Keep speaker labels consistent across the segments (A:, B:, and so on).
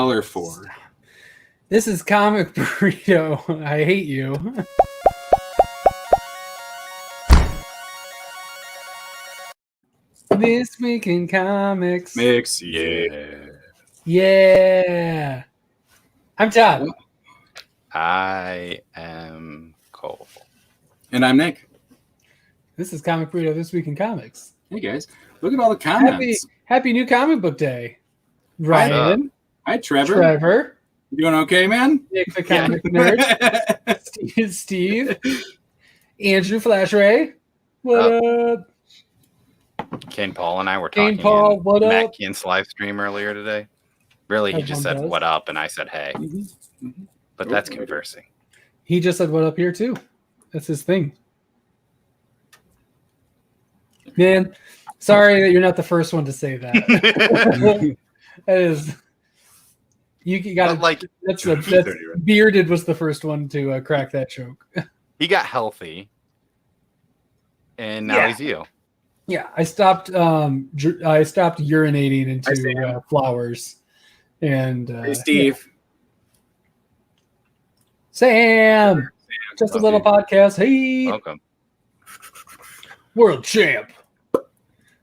A: For.
B: This is Comic Burrito. I hate you. This week in comics.
A: Mix, yeah.
B: Yeah. I'm Todd.
C: I am Cole.
A: And I'm Nick.
B: This is Comic Burrito. This week in comics.
A: Hey guys, look at all the comments.
B: Happy new comic book day. Ryan.
A: Hi, Trevor.
B: Trevor.
A: You doing okay, man?
B: Nick the comic nerd. Steve. Andrew Flash Ray. What up?
C: Kane Paul and I were
B: Kane
C: talking
B: Paul,
C: in
B: what up?
C: Matt Kint's live stream earlier today. Really, he just said,
B: does.
C: what up? And I said, hey. But that's conversing.
B: He just said what up here too. That's his thing. Man, sorry that you're not the first one to say that. That is, you got
C: Like,
B: that's Bearded was the first one to crack that joke.
C: he got healthy, and now he's you.
B: Yeah, I stopped urinating into flowers, and
A: Hey, Steve.
B: Sam, just a little podcast. Hey,
C: Welcome.
B: world champ.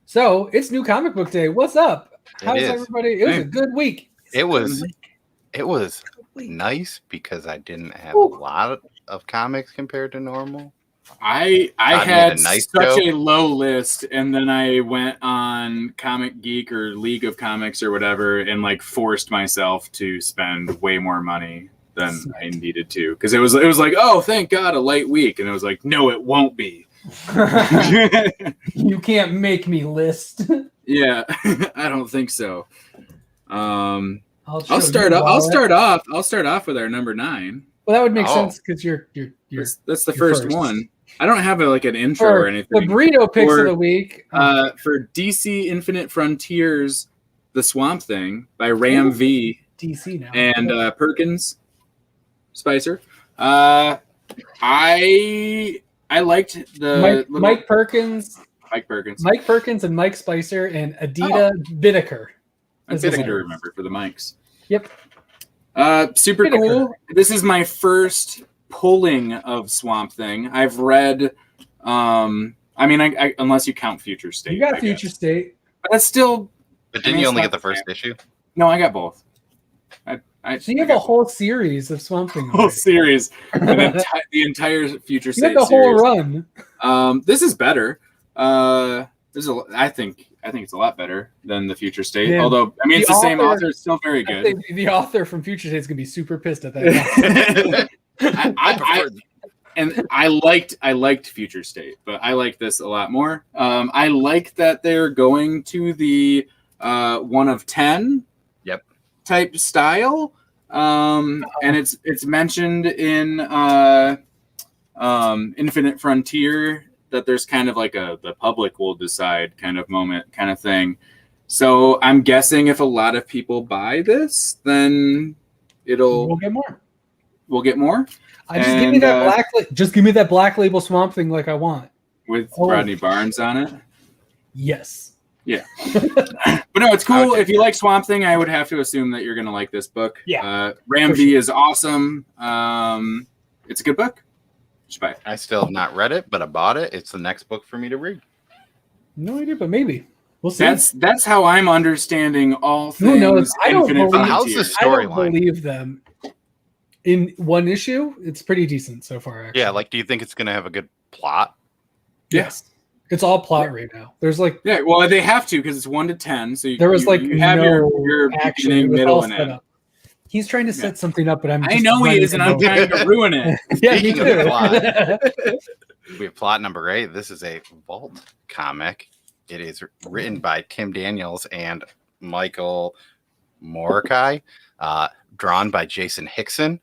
B: So it's new comic book day. What's up? How's everybody? It was a good week.
C: It was nice because I didn't have a lot of comics compared to normal.
A: I
C: God
A: had
C: made a nice
A: such
C: joke.
A: a low list, and then I went on Comic Geek or League of Comics or whatever, and like forced myself to spend way more money than I needed to, because it was like, oh, thank God, a light week, and it was like, no, it won't be.
B: You can't make me list.
A: Yeah, I don't think so. I'll
B: show
A: start
B: you
A: off.
B: wallet.
A: I'll start off with our number 9.
B: Well, that would make sense because you're
A: That's the
B: you're
A: first one. I don't have an intro or anything.
B: The burrito picks of the week.
A: For DC Infinite Frontiers, The Swamp Thing by Ram V
B: DC now
A: and Perkins Spicer. I liked the
B: Mike Perkins, and Mike Spicer and Adita Bittaker.
A: I'm busy to remember for the mics.
B: Yep.
A: Super cool. This is my first pulling of Swamp Thing. I've read, I unless you count Future State.
B: You got Future State.
A: But that's still...
C: But didn't you only get the first issue?
A: No, I got both.
B: So you have a whole series of Swamp Thing.
A: Whole series. The entire Future State
B: series. You got the whole run.
A: This is better. I think it's a lot better than the Future State. Yeah. Although, it's the same author. It's still very good.
B: The author from Future State is going to be super pissed at that.
A: I liked Future State, but I like this a lot more. I like that they're going to the 1 of 10 type style. And it's mentioned in Infinite Frontier that there's kind of like the public will decide kind of moment kind of thing. So I'm guessing if a lot of people buy this, then we'll
B: get more.
A: We'll get more.
B: Give me that black label Swamp Thing like I want.
A: With Rodney Barnes on it? Yes. Yeah. But no, it's cool. If you like Swamp Thing, I would have to assume that you're going to like this book.
B: Yeah.
A: Ram V is awesome. It's a good book. Buy it.
C: I still have not read it, but I bought it. It's the next book for me to read.
B: No idea, but maybe. We'll see.
A: That's how I'm understanding all things.
B: Who knows? I don't believe them. In one issue, it's pretty decent so far. Actually.
C: Yeah, do you think it's going to have a good plot?
B: Yes. It's all plot right now. There's
A: well, they have to because it's 1 to 10. So you have your
B: beginning,
A: middle, and end.
B: He's trying to set something up, but
A: I know he is, and I'm trying to ruin it.
B: Yeah, me too.
C: We have plot number 8. This is a Vault comic. It is written by Tim Daniels and Michael Morikai, drawn by Jason Hickson,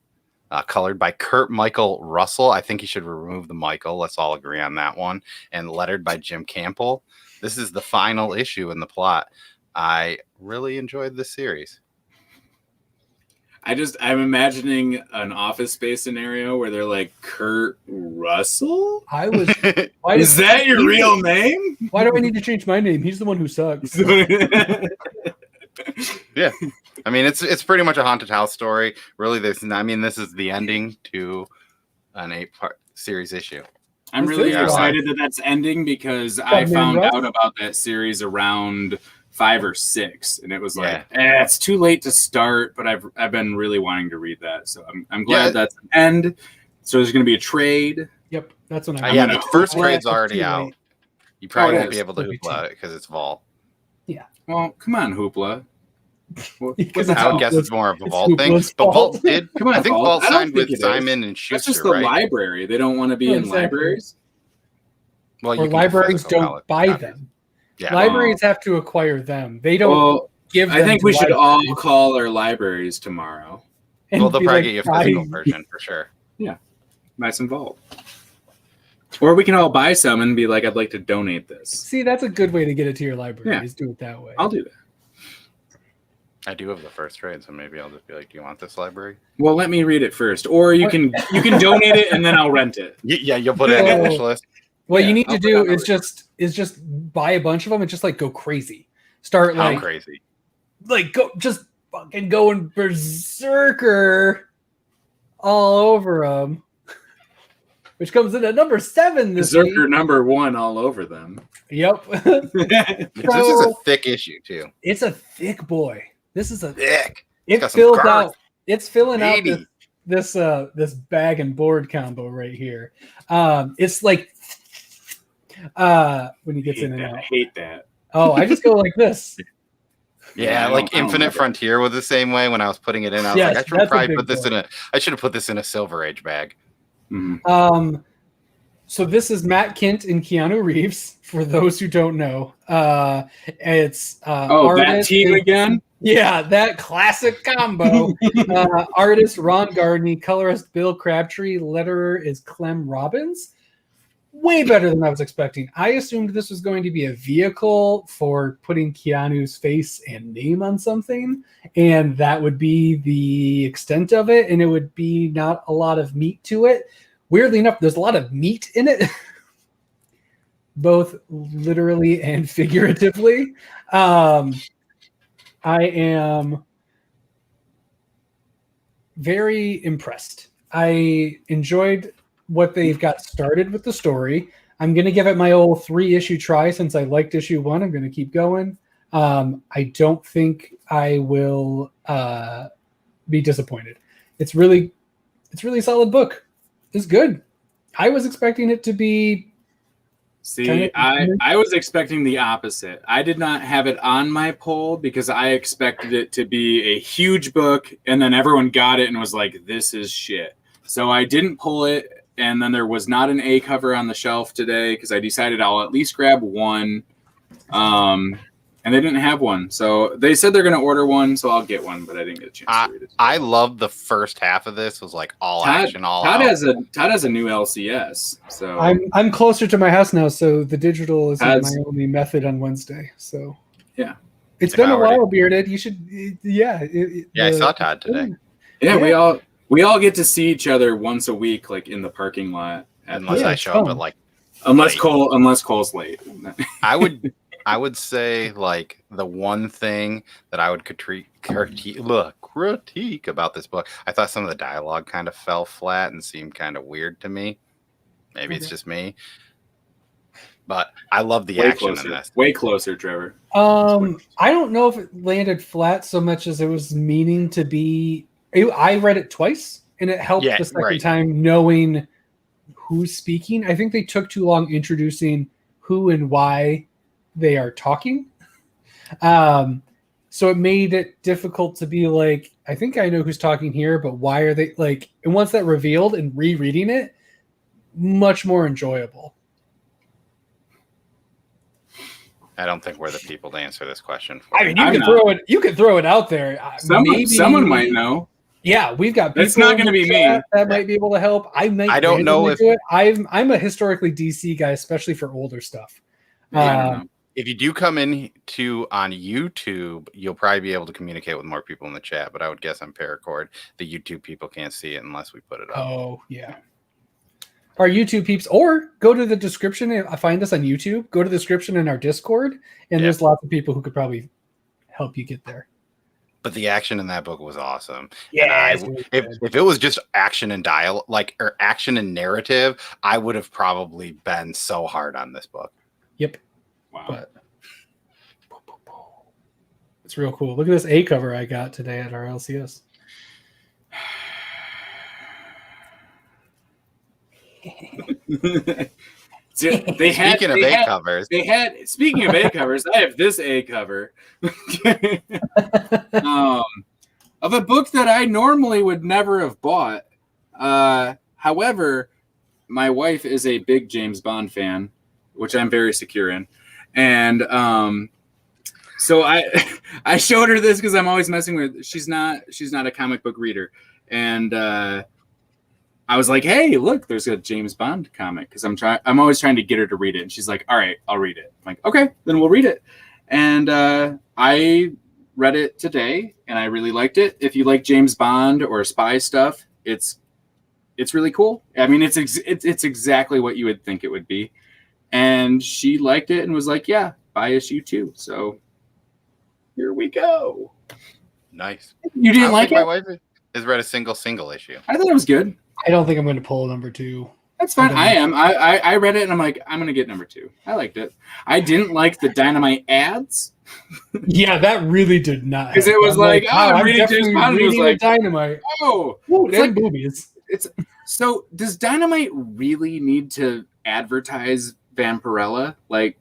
C: colored by Kurt Michael Russell. I think he should remove the Michael. Let's all agree on that one. And lettered by Jim Campbell. This is the final issue in the plot. I really enjoyed this series.
A: I'm imagining an Office Space scenario where they're like, Kurt Russell? Is that your real name?
B: Why do I need to change my name? He's the one who sucks.
C: It Yeah, I mean it's pretty much a haunted house story. Really, this is the ending to an 8-part series issue.
A: I'm
B: This
A: really
B: is
A: excited that that's ending because I
B: man,
A: found
B: Russ?
A: out about that series around 5 or 6, and it was
C: Yeah.
A: it's too late to start. But I've been really wanting to read that, so I'm glad
C: Yeah.
A: that's an end. So there's going to be a trade.
B: Yep, that's what
C: Yeah,
A: gonna
C: the first
B: hoopla
C: trade's
B: it
C: already
B: too
C: out.
B: late.
C: You probably
A: it
C: won't be
A: is.
C: able to
B: It'll be
C: hoopla it because it's Vol.
A: Well, come on, Hoopla.
B: Because
C: I would
B: Hoopla's-
C: guess it's more of a
B: it's
C: Vault thing.
B: Hoopla's
C: But
B: fault.
C: Vault did.
A: Come on,
C: I think
A: Vault.
C: Vault
A: I don't
C: signed
A: think
C: with
A: it is.
C: Simon and
A: That's
C: Schuster,
A: just the
C: right?
A: library. They don't want to be
B: Oh,
A: in
B: exactly.
A: libraries.
C: Well, you
B: or
C: can do
B: libraries
C: physical
B: don't buy
C: copies.
B: them.
C: Yeah.
B: Libraries have to acquire them. They don't
A: Well,
B: give them
A: I think
B: to
A: we should all
B: libraries
A: call our libraries tomorrow.
B: and
C: Well, they'll
B: be
C: probably
B: like,
C: get you a physical
B: "Guys,
C: version for sure.
A: Buy some Vault. Or we can all buy some and be like, I'd like to donate this.
B: See, that's a good way to get it to your library.
A: Yeah.
B: Is do it that way.
A: I'll do that.
C: I do have the first trade, so maybe I'll just be like, "Do you want this library?"
A: Well, let me read it first. Or you can donate it and then I'll rent it.
C: Yeah, you'll put it in the
B: Oh.
C: wish list.
B: What
A: Yeah,
B: you need
A: I'll
B: to
A: put it on
B: do
A: the
B: is just buy a bunch of them and just like go crazy. Start
C: How
B: like
C: crazy!
B: go just fucking going berserker all over them. Which comes in at number 7 this
A: Berserker
B: week.
A: number 1 all over them.
B: Yep.
C: This is a thick issue too.
B: It's a thick boy. This is a
C: Thick.
B: it
C: got some
B: fills
C: girth.
B: out. It's filling out
C: Meaty.
B: this bag and board combo right here. It's like when he gets in and
A: I
B: out.
A: hate that.
B: Oh, I just go like this.
C: Yeah,
A: I
C: like
A: don't
C: Infinite
A: like it.
C: Frontier was the same way. When I was putting it in, I was
B: Yes,
C: like, I should
B: that's a
C: probably
B: big
C: put this
B: boy.
C: I should have put this in a Silver Age bag.
A: Mhm.
B: So this is Matt Kint and Keanu Reeves. For those who don't know, it's
A: That
B: artist
A: team
B: and-
A: again?
B: Yeah, that classic combo. Artist Ron Gardney, colorist Bill Crabtree, letterer is Clem Robbins. Way better than I was expecting. I assumed this was going to be a vehicle for putting Keanu's face and name on something, and that would be the extent of it, and it would be not a lot of meat to it. Weirdly enough, there's a lot of meat in it, both literally and figuratively. I am very impressed. I enjoyed what they've got started with the story. I'm going to give it my old 3-issue try since I liked issue 1. I'm going to keep going. I don't think I will be disappointed. It's really a solid book. It's good. I was expecting it to be
A: See, I was expecting the opposite. I did not have it on my poll because I expected it to be a huge book, and then everyone got it and was like, this is shit. So I didn't pull it, and then there was not an A cover on the shelf today because I decided I'll at least grab one. And they didn't have one. So they said they're going to order one, so I'll get one, but I didn't get a chance to read it.
C: I love the first half of this. Was like all action, all
A: Todd
C: out.
A: has a new LCS. So
B: I'm closer to my house now, so the digital is
A: Todd's-
B: my only method on Wednesday. So
A: Yeah.
B: It's
C: If
B: been
C: I
B: a
C: were to-
B: while, Bearded. You should
C: Yeah, I saw Todd today.
A: yeah,
B: Yeah.
A: we all get to see each other once a week, like in the parking lot.
C: Unless
B: Yeah,
C: I
B: it's
C: show up
B: fun.
C: at like
A: Unless
C: late.
A: Cole's late.
C: I would say like the one thing that I would critique about this book. I thought some of the dialogue kind of fell flat and seemed kind of weird to me. Maybe it's just me, but I love the action in this.
A: Way closer, Trevor.
B: I don't know if it landed flat so much as it was meaning to be. I read it twice, and it helped
C: Yeah,
B: the second
C: right.
B: time knowing who's speaking. I think they took too long introducing who and why they are talking. So it made it difficult to be like, I think I know who's talking here, but why are they like, and once that revealed and rereading it, much more enjoyable.
C: I don't think we're the people to answer this question.
B: I mean, you
A: I'm
B: can
A: not.
B: throw it out there.
A: Someone might know.
B: Yeah, we've got people
A: That's not
B: in
A: gonna
B: the
A: be
B: chat
A: me.
B: that might be able to help. I
C: don't know
B: randomly
C: if-
B: do it. I'm a historically DC guy, especially for older stuff.
A: I don't know.
C: If you do come in on YouTube, you'll probably be able to communicate with more people in the chat. But I would guess on Paracord, the YouTube people can't see it unless we put it up.
B: Oh yeah. Our YouTube peeps, or go to the description and find us on YouTube. Go to the description in our Discord, and
C: Yeah.
B: there's lots of people who could probably help you get there.
C: But the action in that book was awesome.
B: Yeah,
C: And if it was just action and dialogue, or action and narrative, I would have probably been so hard on this book.
B: Yep.
A: Wow.
B: But it's real cool. Look at this A cover I got today at our LCS.
C: Speaking of A covers,
A: I have this A cover of a book that I normally would never have bought. However, my wife is a big James Bond fan, which I'm very secure in, and so I showed her this because I'm always messing with. She's not a comic book reader, and I was like, "Hey, look, there's a James Bond comic." Because I'm always trying to get her to read it, and she's like, "All right, I'll read it." I'm like, "Okay, then we'll read it." And I read it today, and I really liked it. If you like James Bond or spy stuff, it's really cool. I mean, it's exactly what you would think it would be. And she liked it and was like, "Yeah, buy issue 2." So here we go.
C: Nice.
A: You didn't like it?
C: My wife has read a single issue.
A: I thought it was good.
B: I don't think I'm going to pull number 2.
A: That's fine. I am. I read it and I'm like, I'm going to get number 2. I liked it. I didn't like the Dynamite ads.
B: Yeah, that really did not.
A: Because it was like, I'm reading James Bond. It was like,
B: Dynamite.
A: Oh,
B: it's like boobies.
A: So does Dynamite really need to advertise Vampirella? Like,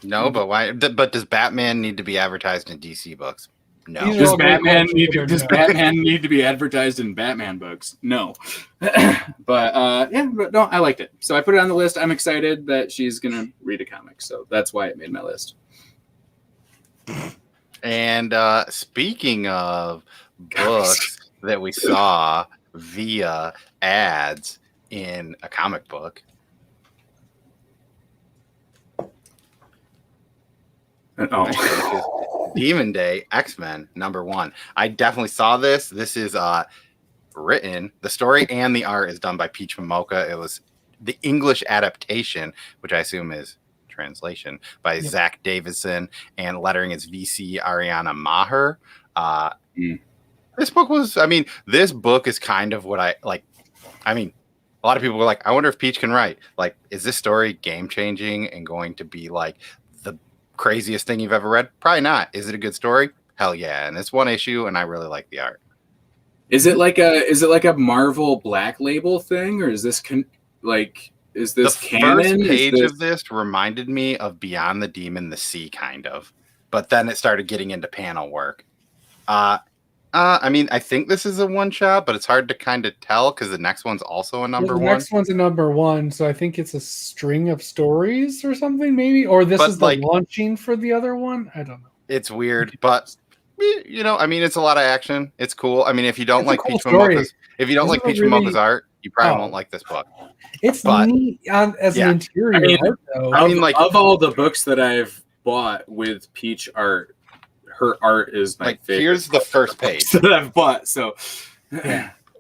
C: no, but why? But does Batman need to be advertised in DC books? No.
A: Does Batman need to be advertised in Batman books? No. But no, I liked it. So I put it on the list. I'm excited that she's gonna read a comic. So that's why it made my list.
C: And speaking of books that we saw via ads in a comic book. Demon Day X-Men #1. I definitely saw this. This is written, the story and the art is done by Peach Momoko. It was the English adaptation, which I assume is translation, by Zach Davison, and lettering is VC Ariana Maher. This book was, this book is kind of what I like. A lot of people were like, I wonder if Peach can write. Like, is this story game changing and going to be like the craziest thing you've ever read? Probably not. Is it a good story? Hell yeah. And it's one issue and I really like the art.
A: Is it like a Marvel Black Label thing, or is this is this
C: the
A: canon?
C: First page of this reminded me of Beyond the Demon, the Sea, kind of, but then it started getting into panel work. I think this is a one shot, but it's hard to kind of tell because the next one's also a number one.
B: The next one's a number 1, so I think it's a string of stories or something, maybe. Or this is the launching for the other one. I don't know.
C: It's weird, but it's a lot of action. It's cool. If you don't like Peach Momoko's art, you probably won't like this book.
B: It's neat as an interior art, though.
A: Of all the books that I've bought with Peach art, her art is my favorite.
C: Here's the first page
A: that I've bought. So,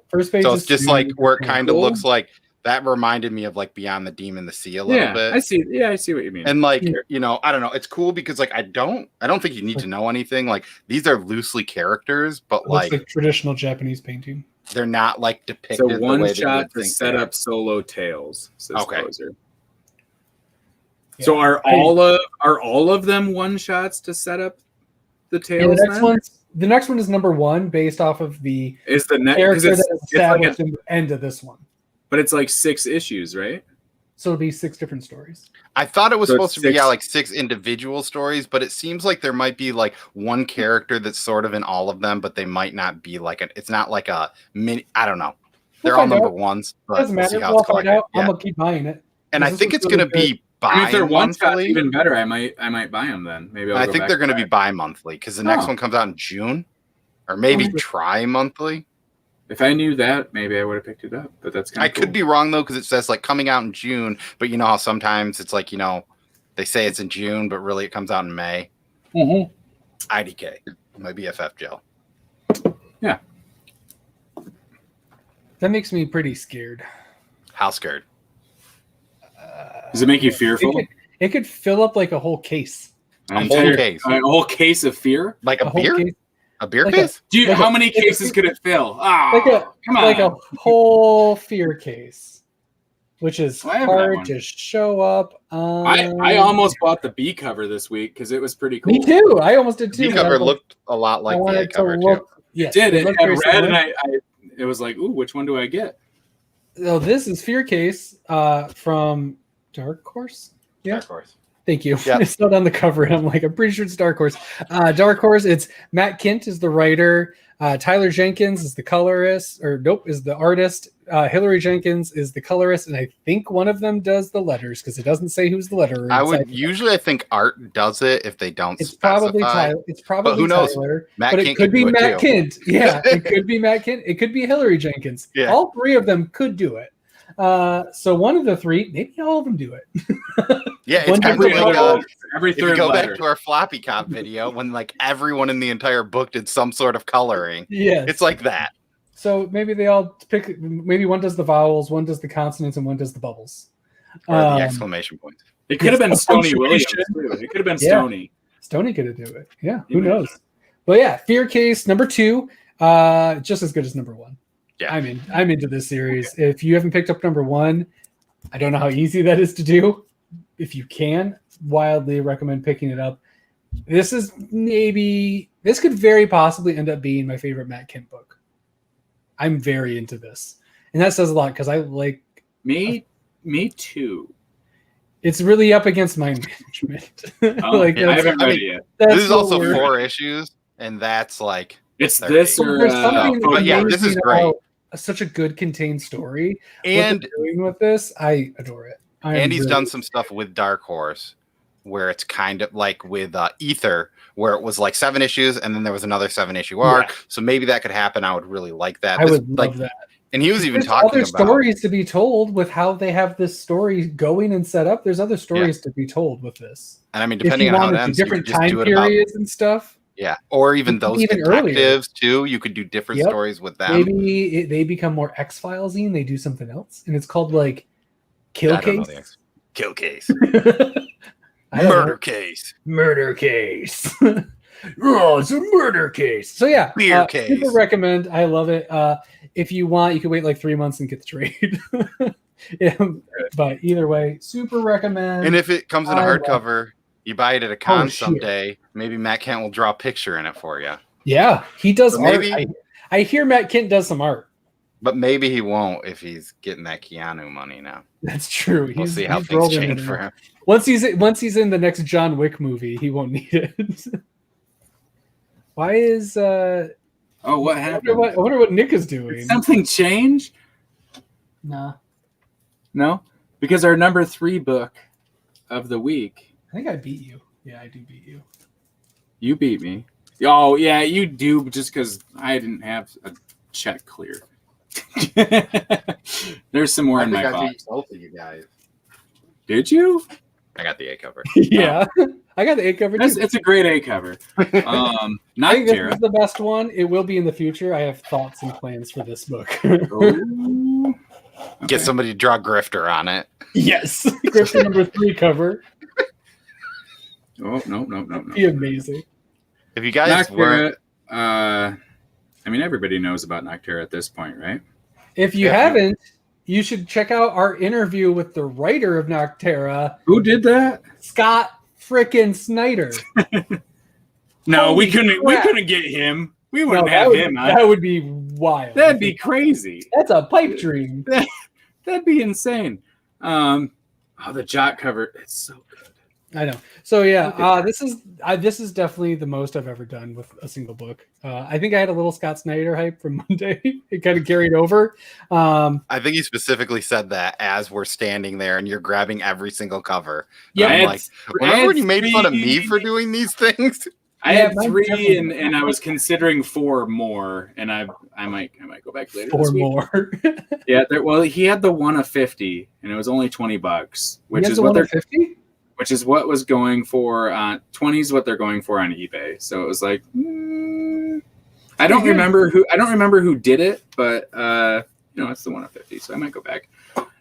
B: first page.
C: So it's just like where it kind of looks like that reminded me of like Beyond the Demon, the Sea a little bit.
A: I see. Yeah, I see what you mean.
C: And I don't know. It's cool because like I don't think you need to know anything. Like these are loosely characters, but like
B: traditional Japanese painting.
C: They're not like depicted.
A: So one shot to set up solo tales.
C: Okay.
A: Yeah. So are all of them one shots to set up the tales?
B: The next one is number 1, based off of the
A: character
B: that is established in the end of this one.
A: But it's like 6 issues, right?
B: So it'll be 6 different stories.
C: I thought it was supposed to be like 6 individual stories, but it seems like there might be like one character that's sort of in all of them, but they might not be like it's not like a mini. I don't know. They're all number 1s, but
B: doesn't matter. We'll find out. I'm gonna keep buying it.
C: And I think it's gonna be
A: if they're one shot, even better. I might buy them then. Maybe
C: I think they're going to be bi-monthly because the next one comes out in June, or maybe tri-monthly.
A: If I knew that, maybe I would have picked it up. But that's kind of
C: cool. Could be wrong though because it says like coming out in June, but you know how sometimes it's like they say it's in June, but really it comes out in May.
B: Mm-hmm.
C: IDK, my BFF Joe.
A: Yeah,
B: that makes me pretty scared.
C: How scared?
A: Does it make you fearful?
B: It could fill up like a whole case.
A: An
C: whole case.
A: A whole case of fear?
C: Like a beer?
B: Case.
C: A beer
B: Like
C: case?
A: How many cases could it fill? Oh, come on.
B: Like a whole fear case, which is
A: I have that
B: hard
A: one.
B: to show up.
A: I almost bought the B cover this week because it was pretty cool.
B: Me too. I almost did too.
C: The cover looked a lot like the A cover too.
B: Yes,
A: It did. It
B: looked
A: had
B: very
A: red,
B: similar.
A: and it was like, ooh, which one do I get?
B: So this is Fear Case from Dark Horse. Yeah.
C: Dark Horse.
B: Thank you.
C: Yep.
B: It's not on the cover, and I'm like, I'm pretty sure it's Dark Horse. Dark Horse. It's Matt Kint is the writer. Tyler Jenkins is the colorist, is the artist. Hillary Jenkins is the colorist, and I think one of them does the letters because it doesn't say who's the letterer.
C: I think art does it if they don't.
B: It's
C: specify.
B: probably Tyler. It's probably
C: who knows?
B: Tyler,
C: Matt
B: but
C: Kint
B: it could be
C: do it
B: Matt
C: too.
B: Kint. Yeah, it could be Matt Kint. It could be Hillary Jenkins.
C: Yeah.
B: All three of them could do it. So one of the three, maybe all of them do it.
C: Yeah,
B: One
C: it's kind of
A: Every
C: like
A: other, every
C: if you
A: third
C: go
A: letter.
C: back to our floppy cop video when like everyone in the entire book did some sort of coloring.
B: Yes.
C: It's like that.
B: So maybe they all pick. Maybe one does the vowels, one does the consonants, and one does the bubbles.
C: Or the exclamation point.
A: It could have been
B: It's
A: Stony
B: punctuation.
A: Williams. It could have been
B: Yeah.
A: Stony.
B: Stoney could do it. Yeah,
A: You
B: who
A: may
B: knows? But yeah, Fear Case number 2, just as good as number 1.
C: Yeah.
B: I'm into this series. If you haven't picked up number 1, I don't know how easy that is to do. If you can, wildly recommend picking it up. This could very possibly end up being my favorite Matt Kint book. I'm very into this, and that says a lot because I like
A: Me too.
B: it's really up against mind management.
A: Oh,
B: Like,
A: I
B: that's-
A: haven't read it yet.
B: that's
C: This is
B: what
C: also
B: we're-
C: 4 issues, and that's like
A: It's
C: 30.
A: this
B: Well,
A: or
B: there's something
C: but yeah,
B: amazing
C: this is great.
B: about such a good contained story.
C: and
B: What they're doing with this, I adore it.
C: Andy's done some stuff with Dark Horse where it's kind of like with Ether, where it was like 7 issues and then there was another 7-issue arc.
B: Yeah.
C: So maybe that could happen. I would really like that.
B: I
C: This-
B: would
C: like,
B: love that.
C: and he was even
B: There's
C: talking
B: other
C: about
B: stories to be told with how they have this story going and set up. There's other stories to be told with this.
C: and I mean,
B: If
C: depending
B: you
C: on how
B: wanted
C: it
B: to,
C: ends, you
B: different
C: could just
B: time
C: do it about,
B: periods and stuff.
C: yeah, or even
B: Even
C: those
B: earlier.
C: detectives too. You could do different
B: Yep.
C: stories with them.
B: Maybe they become more X-Filesy and they do something else, and it's called like Kill
C: I don't know
B: Case.
C: the answer. Kill case,
B: I don't
C: murder
B: know.
C: case,
B: Murder case. Oh, it's a murder case. So yeah,
C: Beer case.
B: super recommend. I love it. If you want, you can wait like 3 months and get the trade. Yeah, but either way, super recommend.
C: and if it comes in a
B: I love
C: hardcover, you buy it at a con
B: shit.
C: someday. Maybe Matt Kent will draw a picture in it for you,
B: Yeah, he does
C: Or
B: art.
C: maybe-
B: I hear Matt Kint does some art.
C: but maybe he won't if he's getting that Keanu money now.
B: That's true.
C: We'll see how
B: he's
C: things
B: rolled into
C: change
B: it.
C: for him.
B: Once he's in the next John Wick movie, he won't need it. Why is
A: Oh, what
B: I
A: happened?
B: wonder what Nick is doing.
A: Did something change?
B: Nah,
A: No, because our number 3 book of the week.
B: I think I beat you. Yeah, I do beat you.
A: You beat me. Oh yeah, you do. Just because I didn't have a check clear. There's some more in my box.
C: both of you guys.
A: Did you?
C: I got the A cover.
B: Yeah, I got the A cover too.
A: It's a great A cover.
B: I think this
A: Nocterra.
B: is the best one. It will be in the future. I have thoughts and plans for this book.
A: Ooh.
C: Get
A: Okay.
C: somebody to draw Grifter on it.
B: Yes, Griffin number 3 cover.
A: Oh no.
B: Be amazing.
C: If you guys weren't,
A: Nocterra. I mean, everybody knows about Nocterra at this point, right?
B: If you
C: Yeah.
B: haven't, you should check out our interview with the writer of Nocterra,
A: Who did that?
B: Scott frickin' Snyder.
A: No,
B: Holy
A: we couldn't. We
B: crap.
A: couldn't get him. We
B: No,
A: wouldn't
B: that
A: have
B: would,
A: him.
B: that would be wild.
A: That'd be crazy.
B: That's a pipe dream.
A: That'd be insane. Oh, the jock cover. It's so good.
B: I know. So yeah, this is definitely the most I've ever done with a single book. I think I had a little Scott Snyder hype from Monday. It kind of carried over.
C: I think he specifically said that as we're standing there and you're grabbing every single cover.
B: Yeah,
C: I'm
A: I had-
C: like,
A: I
C: remember
A: had
C: when you made fun of me
A: 3
C: for doing these things?
A: I
B: Yeah,
A: had
B: mine
A: 3,
B: definitely-
A: and I was considering 4 more, and I might go back later.
B: Four
A: this week.
B: more.
A: Yeah. Well, he had the one of 50, and it was only $20, which
B: He has
A: is
B: the
A: what
B: one
A: they're
B: at 50?
A: which is what was going for 20 is what they're going for on eBay. So it was like, I don't remember who did it, but it's the one of 50. So I might go back.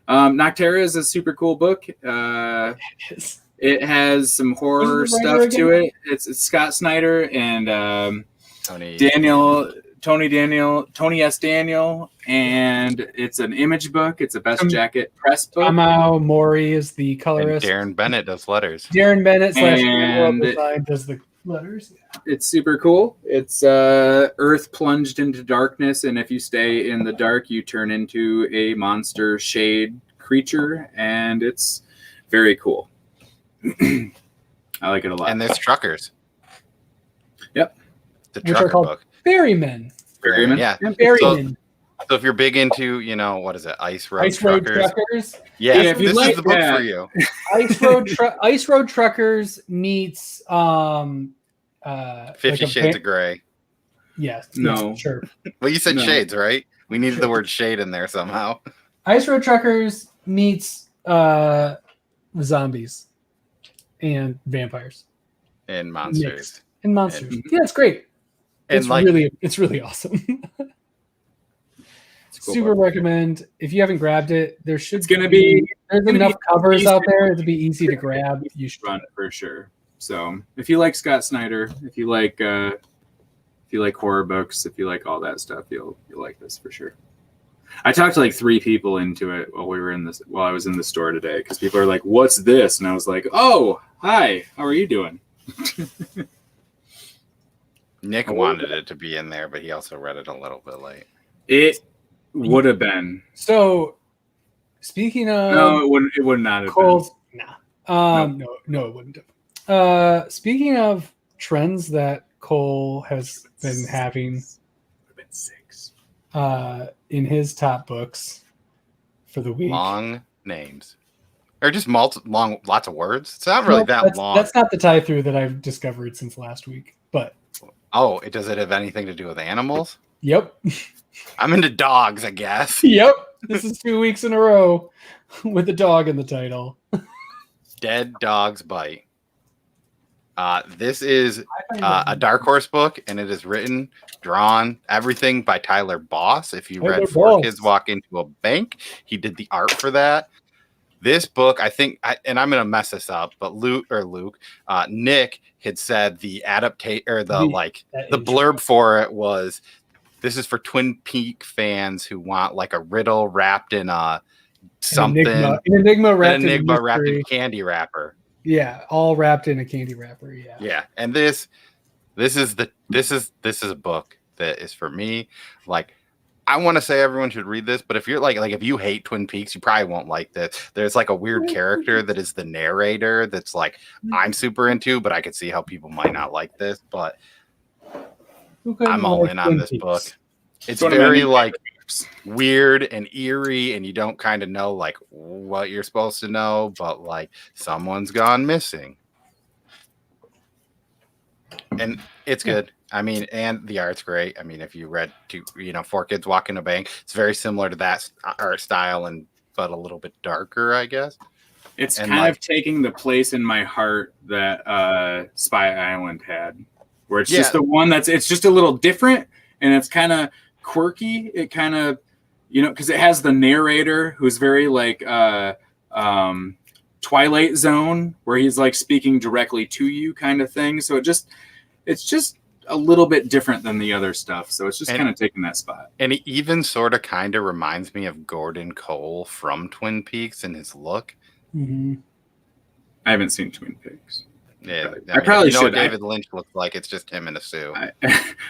A: Nocterra is a super cool book.
B: Yes.
A: It has some horror
B: Who's the writer
A: stuff to
B: again?
A: it. It's Scott Snyder and
C: Tony
A: Tony S. Daniel, and it's an image book. It's a Best Jacket press book.
B: Amao Mori is the
C: and
B: colorist.
C: Darren Bennett does letters.
B: Darren Bennett /
A: And
B: World Design does the letters. Yeah.
A: It's super cool. It's Earth plunged into darkness, and if you stay in the dark, you turn into a monster shade creature, and it's very cool. I like it a lot.
C: And there's truckers.
A: Yep.
C: The
B: Which are
C: trucker
B: called
C: book.
B: Ferrymen.
A: Ferryman?
C: Yeah.
B: Ferrymen.
C: So if you're big into, what is it, Ice Road
B: Ice Road
C: Truckers?
B: Truckers.
C: Yeah,
A: Yeah, if you
C: this
A: like
C: is the book
A: that.
C: for you.
B: Ice Road Truckers meets
C: 50 Shades of Grey.
B: Yes.
A: No.
B: Yeah, sure.
C: Well, you said
A: No.
C: shades, right? We needed the word shade in there somehow.
B: Ice Road Truckers meets zombies and vampires
C: And monsters.
B: Mixed. And monsters.
C: And-
B: Yeah, it's great.
C: And
B: It's really awesome.
A: It's cool
B: Super
A: book.
B: recommend. If you haven't grabbed it, there's
A: There's
B: enough covers
A: easy
B: out there to be easy to grab. You should.
A: Fun for sure. So if you like Scott Snyder, if you like horror books, if you like all that stuff, you'll like this for sure. I talked to like 3 people into it while I was in the store today, because people are like, "What's this?" And I was like, "Oh, hi, how are you doing?"
C: Nick wanted it to be in there, but he also read it a little bit late.
A: It would have been.
B: So, speaking of
A: No, it would not have
B: Cole's, no, it wouldn't have. Speaking of trends that Cole has been having
A: been. Would have been 6.
B: in his top books for the week.
C: Long names. Or just lots of words. It's not really that long.
B: That's not the tie through that I've discovered since last week. But
C: Does it have anything to do with animals?
B: yep.
C: I'm into dogs, I guess.
B: Yep. This is 2 weeks in a row with a dog in the title.
C: Dead Dogs Bite. This is a Dark Horse book, and it is written, drawn, everything by Tyler Boss. If you read
B: Tyler
C: Four
B: Boss.
C: Kids Walk Into a Bank, he did the art for that. This book, I think, and I'm going to mess this up, but Nick had said the blurb for it was, this is for Twin Peak fans who want like a riddle wrapped in something,
B: An enigma wrapped
C: in candy wrapper.
B: Yeah, all wrapped in a candy wrapper. Yeah.
C: Yeah, and this is a book that is for me. Like, I want to say everyone should read this, but if you're like if you hate Twin Peaks, you probably won't like this. There's like a weird character that is the narrator that's like I'm super into, but I could see how people might not like this. But I'm all in on this book. It's very like weird and eerie, and you don't kind of know like what you're supposed to know, but like someone's gone missing. And it's good. I mean, and the art's great. I mean, if you read Four Kids Walk in a Bank, it's very similar to that art style, but a little bit darker, I guess.
A: It's kind of taking the place in my heart that Spy Island had, where it's just the one it's just a little different, and it's kind of quirky. It kind of, because it has the narrator who's very like Twilight Zone, where he's like speaking directly to you kind of thing. So it's just a little bit different than the other stuff. So it's just kind of taking that spot.
C: And it even sort of kind of reminds me of Gordon Cole from Twin Peaks in his look.
B: Mm-hmm.
A: I haven't seen Twin Peaks.
C: Yeah,
A: I probably should.
C: What David Lynch looks like. It's just him in a suit.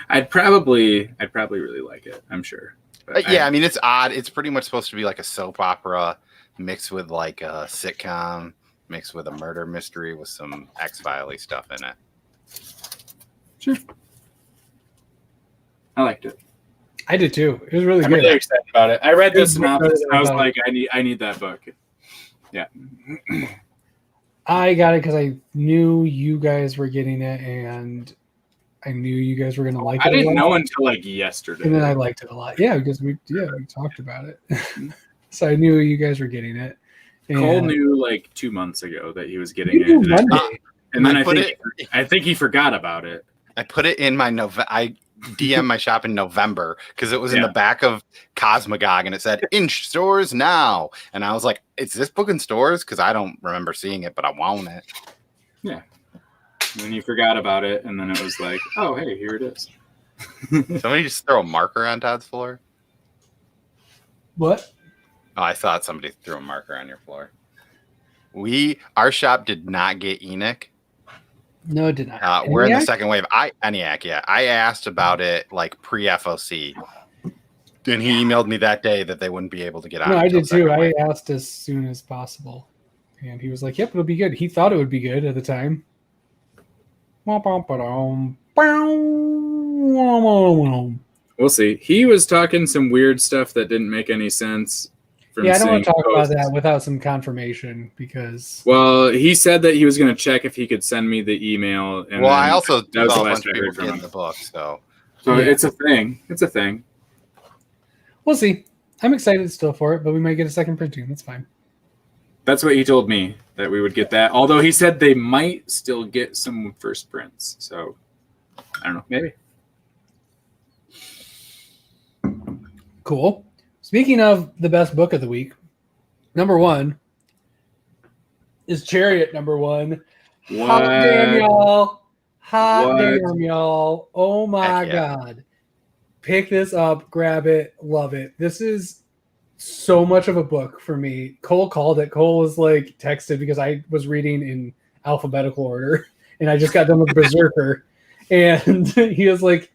A: I'd probably really like it. I'm sure.
C: I mean, it's odd. It's pretty much supposed to be like a soap opera mixed with like a sitcom, mixed with a murder mystery with some X-Files-y stuff in it.
A: Sure. I liked it.
B: I did too. It was really
A: I'm
B: good.
A: really excited about it. I read the
B: It was
A: synopsis and I was
B: about
A: like, I need that book. Yeah.
B: I got it because I knew you guys were getting it, and I knew you guys were going to like it.
A: I didn't know until like yesterday.
B: And then I liked it a lot. Yeah, because we talked about it. So I knew you guys were getting it. And
A: Cole knew like 2 months ago that he was getting it. And then I think he forgot about it.
C: I put it in my DM my shop in November because it was in the back of Cosmogog and it said in stores now. And I was like, is this book in stores? Because I don't remember seeing it, but I want it.
A: Yeah. And then you forgot about it, and then it was like, oh, hey, here it is.
C: Somebody just throw a marker on Todd's floor?
B: What?
C: Oh, I thought somebody threw a marker on your floor. Our shop did not get Enoch.
B: No, it did not.
C: We're in the second wave. ENIAC, yeah. I asked about it like pre-FOC. And he emailed me that day that they wouldn't be able to get on.
B: No, I did too. I asked as soon as possible. And he was like, yep, it'll be good. He thought it would be good at the time.
A: We'll see. He was talking some weird stuff that didn't make any sense.
B: Yeah, I don't want to talk about that without some confirmation because...
A: Well, he said that he was going to check if he could send me the email. And
C: well, I also
A: that was
C: saw
A: the
C: a
A: last
C: bunch
A: I
C: of
A: heard
C: people
A: from
C: getting
A: him.
C: the book, so...
A: So it's a thing. It's a thing.
B: We'll see. I'm excited still for it, but we might get a second printing. That's fine.
A: That's what he told me, that we would get that. Although he said they might still get some first prints. So, I don't know. Maybe.
B: Cool. Speaking of the best book of the week, number 1 is Chariot number 1.
A: What?
B: Hot damn, y'all. Hot
A: What?
B: damn, y'all. Oh my God. Pick this up, grab it, love it. This is so much of a book for me. Cole called it. Cole was like texted because I was reading in alphabetical order and I just got done with Berserker. And he was like,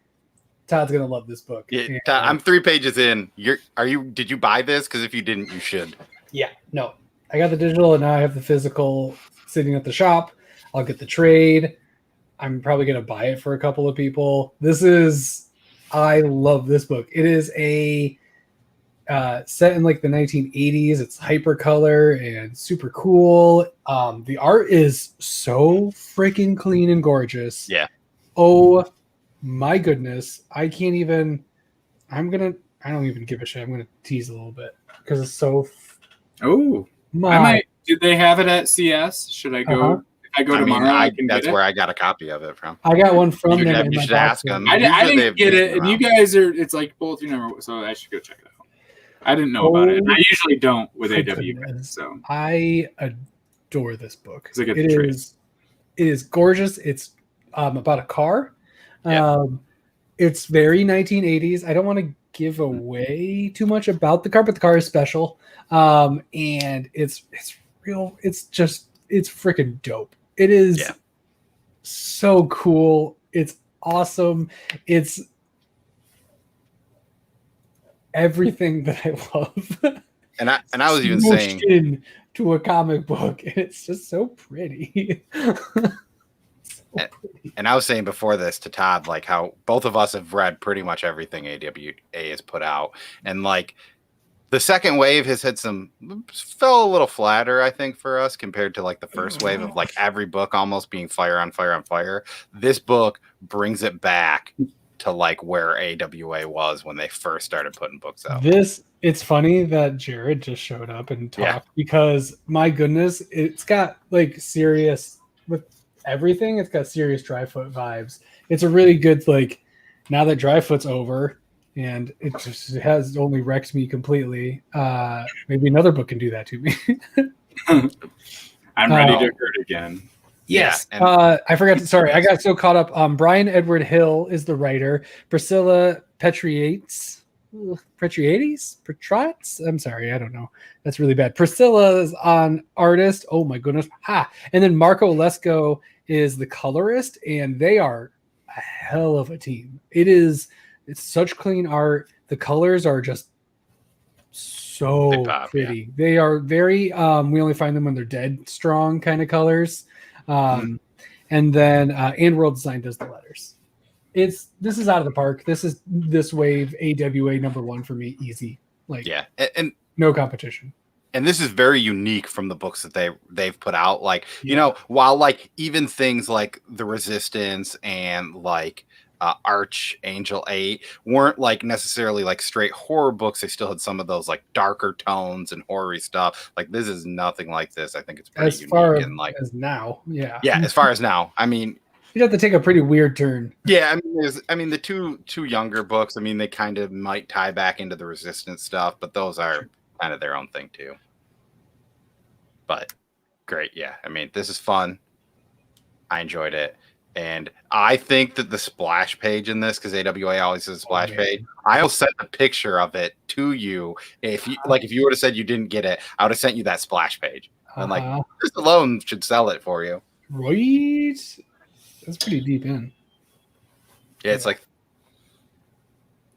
B: Todd's gonna love this book.
C: Yeah, Todd, I'm 3 pages in. Did you buy this? Because if you didn't, you should.
B: Yeah, no. I got the digital and now I have the physical sitting at the shop. I'll get the trade. I'm probably gonna buy it for a couple of people. I love this book. It is a set in like the 1980s. It's hypercolor and super cool. The art is so freaking clean and gorgeous.
C: Yeah.
B: Oh my goodness. I don't even give a shit. I'm going to tease a little bit because it's so.
A: Did they have it at CS? Should I go? If I go tomorrow,
C: that's where I got a copy of it from.
B: I got one from them.
C: You should ask them.
A: I didn't get it, and you guys are. It's like both your number, so I should go check it out. I didn't know about it. And I usually don't with AW. So
B: I adore this book.
A: It
B: is gorgeous. It's about a car.
C: Yeah.
B: It's very 1980s. I don't want to give away too much about the car, but the car is special. And it's real. It's freaking dope. It is so cool. It's awesome. It's everything that I love. And
C: I was even saying
B: to a comic book, and it's just so pretty.
C: And I was saying before this to Todd, like how both of us have read pretty much everything AWA has put out. And like the second wave has had fell a little flatter, I think, for us compared to like the first wave of like every book almost being fire on fire on fire. This book brings it back to like where AWA was when they first started putting books out.
B: It's funny that Jared just showed up and talked because my goodness, it's got like serious with everything. It's got serious Dryfoot vibes. It's a really good, like, now that Dryfoot's over and it just has only wrecked me completely. Maybe another book can do that to me.
A: I'm ready to hurt again.
B: Yes. Yeah, I forgot to, sorry, I got so caught up. Brian Edward Hill is the writer. Priscilla Petriates. I'm sorry, I don't know. That's really bad. Priscilla is on artist. Oh my goodness. And then Marco Lesko is the colorist, and they are a hell of a team. It's such clean art. The colors are just so pretty. Yeah. They are very we only find them when they're dead strong kind of colors. And then and World Design does the letters. This is out of the park. This wave AWA number 1 for me, easy. Like,
C: yeah, and
B: no competition.
C: And this is very unique from the books that they've put out. Like, you know, while like even things like The Resistance and like Archangel 8 weren't like necessarily like straight horror books, they still had some of those like darker tones and horror stuff. Like, this is nothing like this. I think it's pretty unique.
B: Far
C: and like
B: as now, yeah.
C: As far as now, I mean,
B: You'd have to take a pretty weird turn.
C: Yeah, I mean, the two younger books. I mean, they kind of might tie back into the Resistance stuff, but those are kind of their own thing too. But great, yeah. I mean, this is fun. I enjoyed it, and I think that the splash page in this, because AWA always says splash page, I will send a picture of it to you. If you would have said you didn't get it, I would have sent you that splash page. And like this alone should sell it for you.
B: Right? That's pretty deep in.
C: Yeah, it's like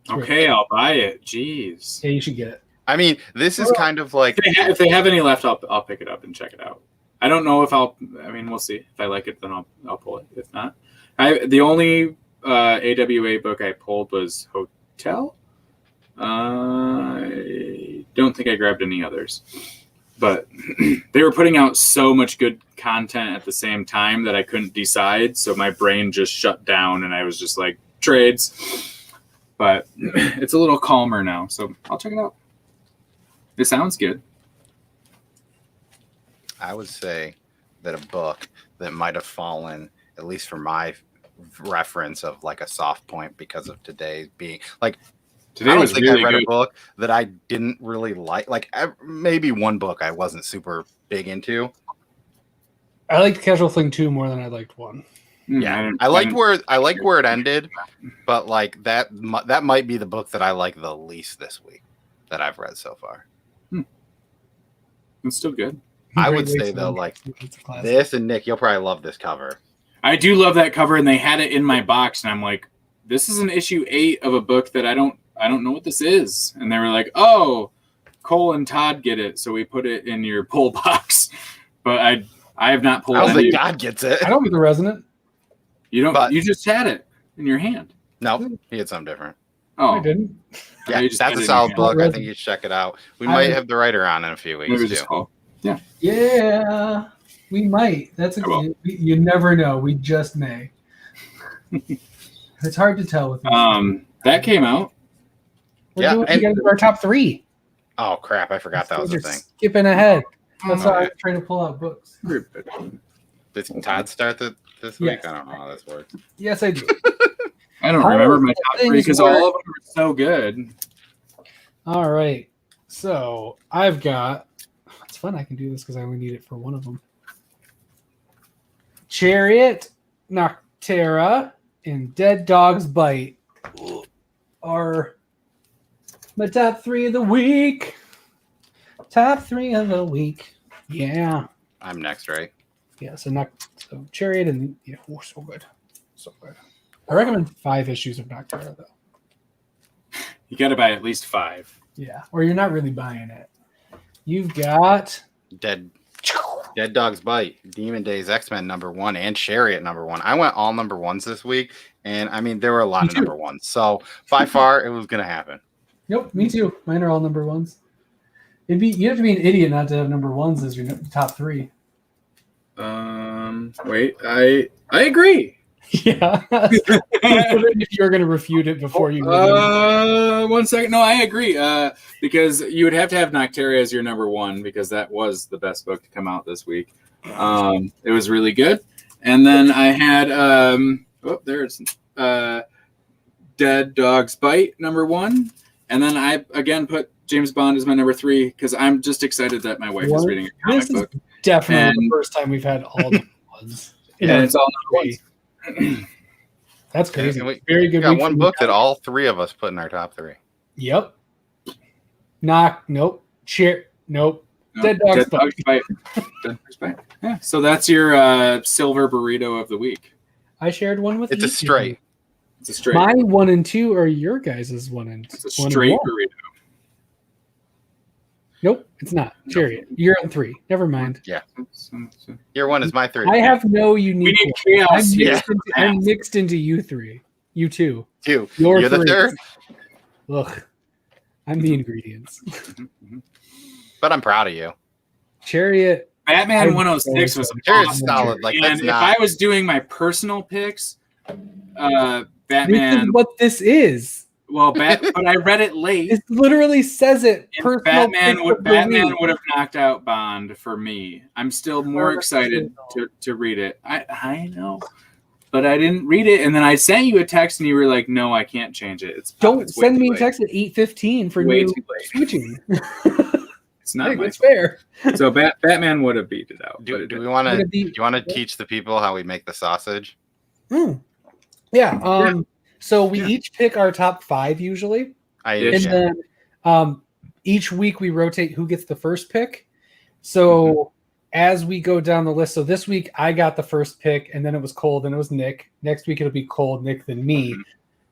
A: okay, I'll buy it. Jeez.
B: Yeah, you should get it.
C: I mean, this is kind of like
A: if they have any left, I'll pick it up and check it out. I don't know if we'll see. If I like it, then I'll pull it. If not, the only AWA book I pulled was Hotel. I don't think I grabbed any others, but they were putting out so much good content at the same time that I couldn't decide. So my brain just shut down, and I was just like trades. But it's a little calmer now, so I'll check it out. It sounds good.
C: I would say that a book that might have fallen, at least for my reference, of like a soft point because of today being like
A: today
C: I
A: was
C: think
A: really
C: I read
A: good.
C: a book that I didn't really like. Like maybe one book I wasn't super big into.
B: I liked Casual Fling 2 more than I liked 1.
C: Yeah, I liked where it ended, but like that might be the book that I like the least this week that I've read so far.
A: It's still good.
C: I would say though, like this, and Nick, you'll probably love this cover.
A: I do love that cover, and they had it in my box, and I'm like, this is an issue 8 of a book that I don't know what this is. And they were like, oh, Cole and Todd get it, so we put it in your pull box. But I have not pulled it.
C: I don't think God gets it.
B: I don't get the resonant.
A: You don't. But you just had it in your hand.
C: No, he had something different.
B: Oh, I didn't.
C: Yeah, that's a solid book. I think you should check it out. We might have the writer on in a few weeks too.
A: Yeah.
B: Yeah, we might. That's you never know. We just may. It's hard to tell with
A: that came out.
B: We got to do our top 3.
C: Oh crap! I forgot that was a thing.
B: Skipping ahead. That's why I'm trying to pull out books.
C: Did Todd start this week? I don't know how this works.
B: Yes, I do.
A: I don't remember my top 3 because all of them are so good.
B: All right. So I've got. It's fun. I can do this because I only need it for one of them. Chariot, Nocterra, and Dead Dog's Bite are my top 3 of the week. Top 3 of the week. Yeah.
C: I'm next, right?
B: Yeah. So Chariot and so good. So good. I recommend 5 issues of Nocterra, though.
A: You got to buy at least 5.
B: Yeah, or you're not really buying it. You've got
C: Dead Dog's Bite, Demon Days X-Men #1, and Chariot #1. I went all #1s this week, and I mean there were a lot of #1s. So by far, it was going to happen.
B: Yep, me too. Mine are all #1s. You have to be an idiot not to have #1s as your top 3.
A: Wait, I agree.
B: Yeah. If you're going to refute it before you.
A: 1 second. No, I agree. Because you would have to have Nocterra as your #1 because that was the best book to come out this week. It was really good. And then I had there's Dead Dog's Bite #1. And then I again put James Bond as my #3 because I'm just excited that my wife is reading a comic book.
B: Definitely the first time we've had all #1s.
A: And it's all #1s.
B: That's crazy.
C: Very good. We got one book that all 3 of us put in our top 3.
B: Yep. Nope. Nope. Dead Dog's Bite.
A: Yeah. So that's your silver burrito of the week.
B: I shared one with you.
C: It's a straight.
A: It's a straight.
B: My 1 and 2 are your guys' 1 and 2.
A: It's a straight burrito.
B: Nope, it's not. Chariot. You're on 3. Never mind.
C: Yeah. Your 1 is my 3.
B: I have no unique.
A: We need chaos.
B: I'm mixed into you 3. You 2.
C: You're the 3rd.
B: Look, I'm the ingredients.
C: But I'm proud of you.
B: Chariot.
A: Batman 106 was
C: awesome. Solid. Like,
A: and if I was doing my personal picks, Batman.
B: This is what this is.
A: Well, but I read it late.
B: It literally says it.
A: Batman would have knocked out Bond for me. I'm still more excited to read it. I know. but I didn't read it. And then I sent you a text, and you were like, "No, I can't change it.
B: Don't
A: it's way
B: send
A: too
B: me a
A: late."
B: text at 8:15 for
A: Way
B: new
A: too late.
B: switching.
A: It's not my
B: it's fair.
A: So Batman would have beat it out.
C: Do we want to?
B: Would it be-
C: Do you want to teach the people how we make the sausage?
B: Yeah. So we each pick our top 5 usually, and then each week we rotate who gets the first pick. So as we go down the list, so this week I got the first pick, and then it was Cole, then it was Nick. Next week it'll be Cole, Nick, then me,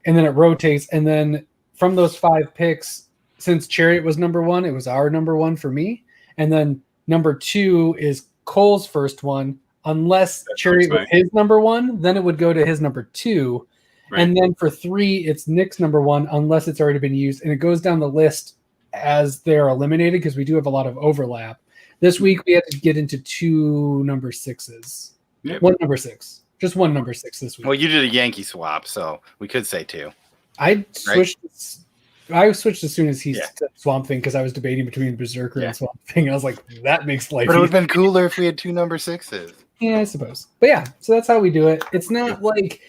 B: and then it rotates. And then from those 5 picks, since Chariot was number 1, it was our number 1 for me, and then number 2 is Cole's first one. Unless Chariot was his number 1, then it would go to his number 2. Right. And then for 3, it's Nick's number 1, unless it's already been used. And it goes down the list as they're eliminated because we do have a lot of overlap. This week we had to get into 2 number 6s. Yep. 1 number 6. Just 1 number 6 this week.
C: Well, you did a Yankee swap, so we could say 2.
B: I switched. Right? I switched as soon as he said Swamp Thing because I was debating between Berserker and Swamp Thing. I was like, that makes life.
C: But it would have been cooler if we had 2 number 6s.
B: Yeah, I suppose. But yeah, so that's how we do it. It's not like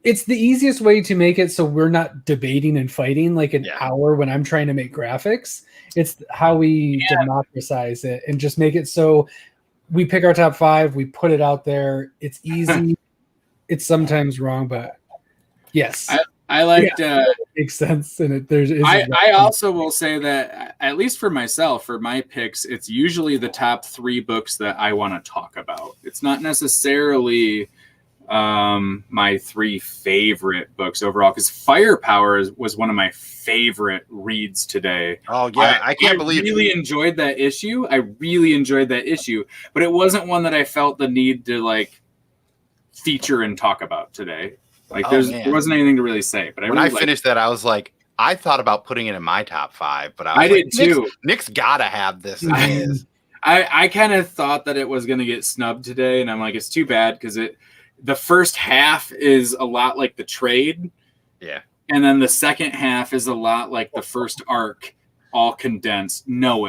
B: it's the easiest way to make it so we're not debating and fighting like an hour when I'm trying to make graphics. It's how we democratize it and just make it so we pick our top 5, we put it out there. It's easy. It's sometimes wrong, but yes.
A: I liked
B: makes sense. And
A: I also will say that at least for myself, for my picks, it's usually the top 3 books that I want to talk about. It's not necessarily my 3 favorite books overall, because Firepower was one of my favorite reads today.
C: Oh yeah, I can't believe
A: really enjoyed that issue. I really enjoyed that issue, but it wasn't one that I felt the need to like feature and talk about today. Like there wasn't anything to really say. But
C: when I finished that, I was like, I thought about putting it in my top 5, but I
A: did too.
C: Nick's gotta have this.
A: I kind of thought that it was going to get snubbed today, and I'm like, it's too bad because the first half is a lot like the trade.
C: Yeah.
A: And then the second half is a lot like the first arc, all condensed. No,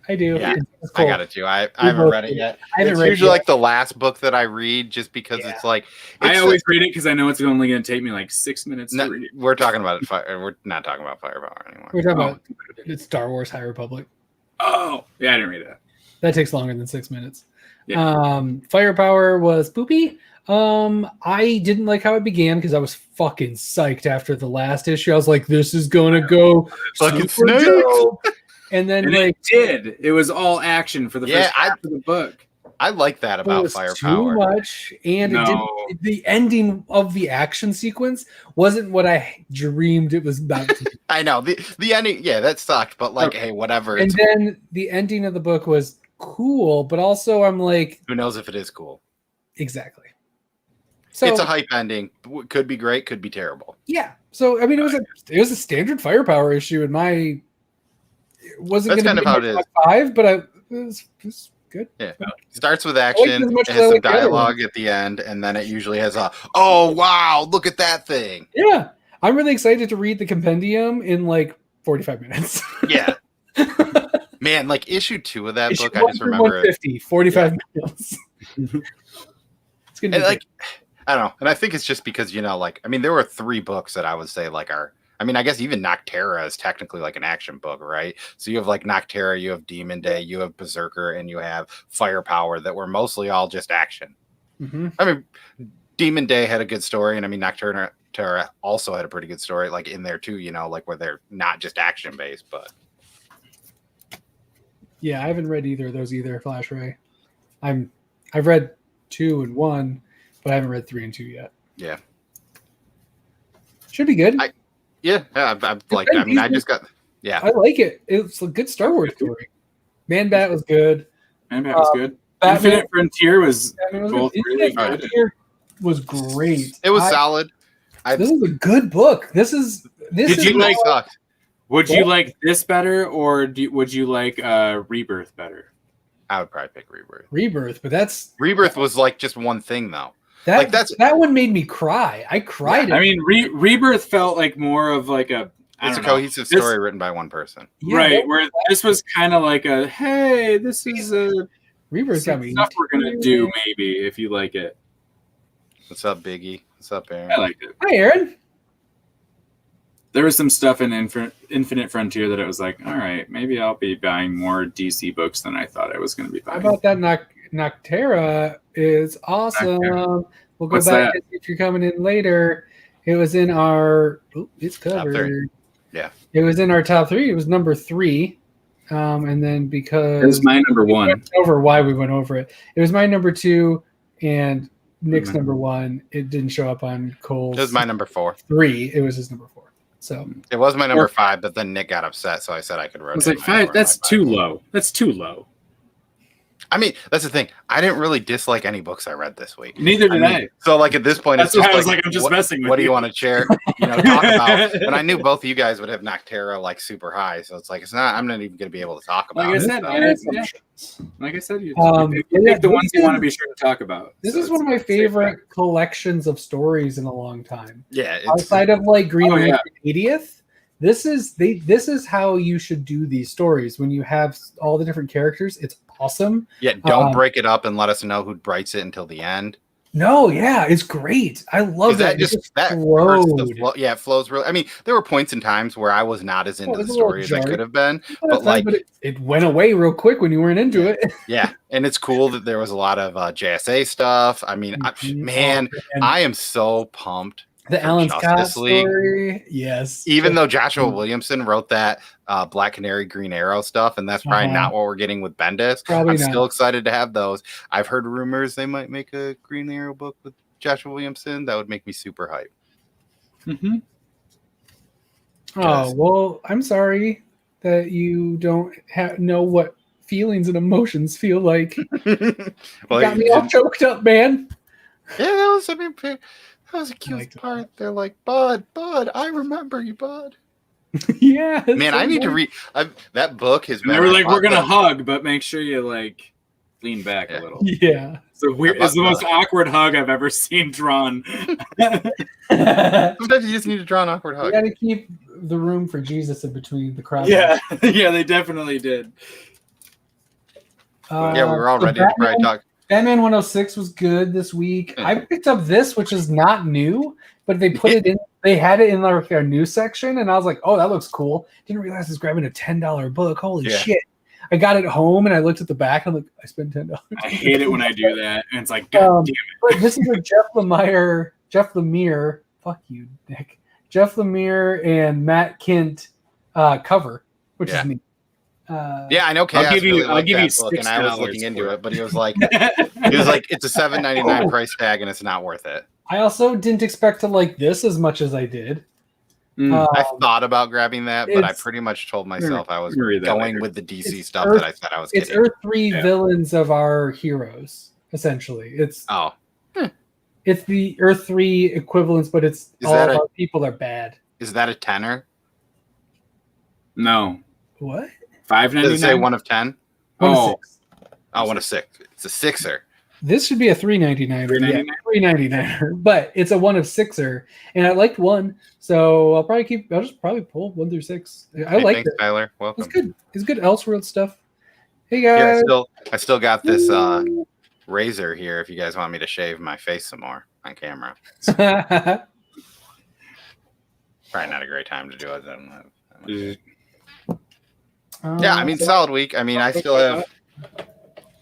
B: I do.
C: Yeah, cool. I got it too. I haven't read it yet. It's usually like the last book that I read just because it's like...
A: I always read it because I know it's only going to take me like 6 minutes to read it.
C: We're talking about it. We're not talking about Firepower anymore.
B: We're talking about it's Star Wars High Republic.
A: Oh, yeah, I didn't read that.
B: That takes longer than 6 minutes.
A: Yeah.
B: Firepower was poopy. I didn't like how it began because I was fucking psyched after the last issue. I was like, this is going to go
C: fucking snake.
B: And then
A: it did. It was all action for the first half of the book.
C: I like that about Firepower.
B: Too much, and the ending of the action sequence wasn't what I dreamed it was about to be.
C: I know the ending. Yeah, that sucked. But like, hey, whatever.
B: And then the ending of the book was cool, but also I'm like,
C: who knows if it is cool?
B: Exactly. So
C: it's a hype ending. Could be great. Could be terrible.
B: Yeah. So I mean, it was a standard Firepower issue in my. It wasn't going to be how it is. 5, but it was good.
C: Yeah, starts with action. It has some dialogue at the end, and then it usually has oh wow, look at that thing.
B: Yeah, I'm really excited to read the compendium in like 45 minutes.
C: Yeah, man, like issue 2 of that book, I just remember
B: 45 minutes. It's gonna be
C: like I don't know, and I think it's just because like I mean, there were 3 books that I would say like are. I mean, I guess even Nocterra is technically like an action book, right? So you have like Nocterra, you have Demon Day, you have Berserker, and you have Firepower that were mostly all just action.
B: Mm-hmm.
C: I mean, Demon Day had a good story, and I mean, Nocterra also had a pretty good story, like in there too, like where they're not just action based, but.
B: Yeah, I haven't read either of those either, Flash Ray. I've read 2 and 1, but I haven't read 3 and 2 yet.
C: Yeah.
B: Should be good.
C: Yeah, I'm like, I mean, I just got,
B: I like it. It's a good Star Wars story. Man-Bat was good.
A: Man-Bat was good. Infinite Frontier was both really good.
B: Frontier was great.
C: It was solid.
B: This is a good book. Did
A: you like? Would you like this better, or would you like Rebirth better?
C: I would probably pick Rebirth.
B: But
C: Rebirth was like just one thing though.
B: That one made me cry. I cried.
A: Yeah, I mean, Rebirth felt like more of like
C: it's a cohesive story written by one person,
A: right? Where this was kind of like hey, this is
B: Reaper's got me.
A: Stuff we're gonna do maybe if you like it.
C: What's up, Biggie? What's up, Aaron?
A: I like it.
B: Hi, Aaron.
A: There was some stuff in Infinite Frontier that it was like, all right, maybe I'll be buying more DC books than I thought I was going to be
B: How
A: buying.
B: about that? Nocterra is awesome.
A: Nocterra.
B: We'll go
A: What's
B: back
A: that?
B: if you're coming in later. It was in our. It's covered.
C: Yeah.
B: It was in our top 3. It was number 3. And then because
A: It was my number 1.
B: Over why we went over it. It was my number 2 and Nick's number 1. It didn't show up on Cole's.
C: It was my number 4.
B: 3. It was his number 4. So
C: it was my number 5, but then Nick got upset, so I said I could rotate.
A: I was like, 5. That's too low. That's too low.
C: I mean, that's the thing. I didn't really dislike any books I read this week.
A: Neither did I.
C: So, like at this point,
A: that's
C: it's just
A: why I was like, I'm just messing with
C: what
A: you.
C: do you want to share? Talk about. And I knew both of you guys would have Nocterra like super high, so it's like it's not. I'm not even going to be able to talk about.
A: Like I
C: it,
A: said, like I said, you pick the ones you want to be sure to talk about.
B: This is one of my favorite collections of stories in a long time.
C: Yeah,
B: outside of like Green Lantern 80th. This is how you should do these stories when you have all the different characters. It's awesome.
C: Yeah, don't break it up and let us know who writes it until the end.
B: No, yeah, it's great. I love that.
C: It flows real. I mean, there were points and times where I was not as into the story as I could have been, but
B: it went away real quick when you weren't into it.
C: Yeah, and it's cool that there was a lot of JSA stuff. I mean, I am so pumped.
B: The Alan Scott story, yes.
C: Even though Joshua Williamson wrote that Black Canary, Green Arrow stuff, and that's probably not what we're getting with Bendis. I'm still excited to have those. I've heard rumors they might make a Green Arrow book with Joshua Williamson. That would make me super hype.
B: Mm-hmm. Oh, well, I'm sorry that you don't know what feelings and emotions feel like. Got me all choked up, man.
C: Yeah, that was a cute part. They're like, Bud, I remember you, Bud.
B: Yeah.
C: Man, I need to read that book. They
A: were like, we're going to hug, but make sure you like lean back a little.
B: Yeah.
A: So it's the most awkward hug I've ever seen drawn.
C: Sometimes you just need to draw an awkward hug.
B: You got to keep the room for Jesus in between the crowd.
A: Yeah. Yeah, they definitely did.
C: We were all ready to probably talk.
B: Batman 106 was good this week. I picked up this, which is not new, but they put it in. They had it in like their news section, and I was like, "Oh, that looks cool." Didn't realize I was grabbing a $10 book. Holy shit! I got it home, and I looked at the back. And I'm like, I spent $10.
A: I hate it when I do that, and it's like, God damn it!
B: But this is a Jeff Lemire. Fuck you, Nick. Jeff Lemire and Matt Kint cover, which is neat.
C: I know. Chaos I'll give you $6, and I was looking into it, but he was like, it's a $7.99 price tag, and it's not worth it.
B: I also didn't expect to like this as much as I did.
C: I thought about grabbing that, but I pretty much told myself I was going with the DC stuff that I said I was getting.
B: It's Earth 3 villains of our heroes, essentially. It's the Earth 3 equivalents, but it's all of our people are bad.
C: Is that a tenner?
A: No.
B: What?
A: $5.99.
C: Does it say 1 of 10?
B: 1 of 6.
C: Oh, 1 of 6. It's a 6er.
B: This should be a $3.99. $3.99, but it's a 1 of 6er, and I liked 1, so I'll just pull 1 through 6. I like it.
C: Tyler. Welcome.
B: It's good. It's good Elseworld stuff. Hey guys.
C: Yeah, I still got this razor here. If you guys want me to shave my face some more on camera, probably not a great time to do it. I don't know. Yeah, I mean, solid week. I mean, I still have.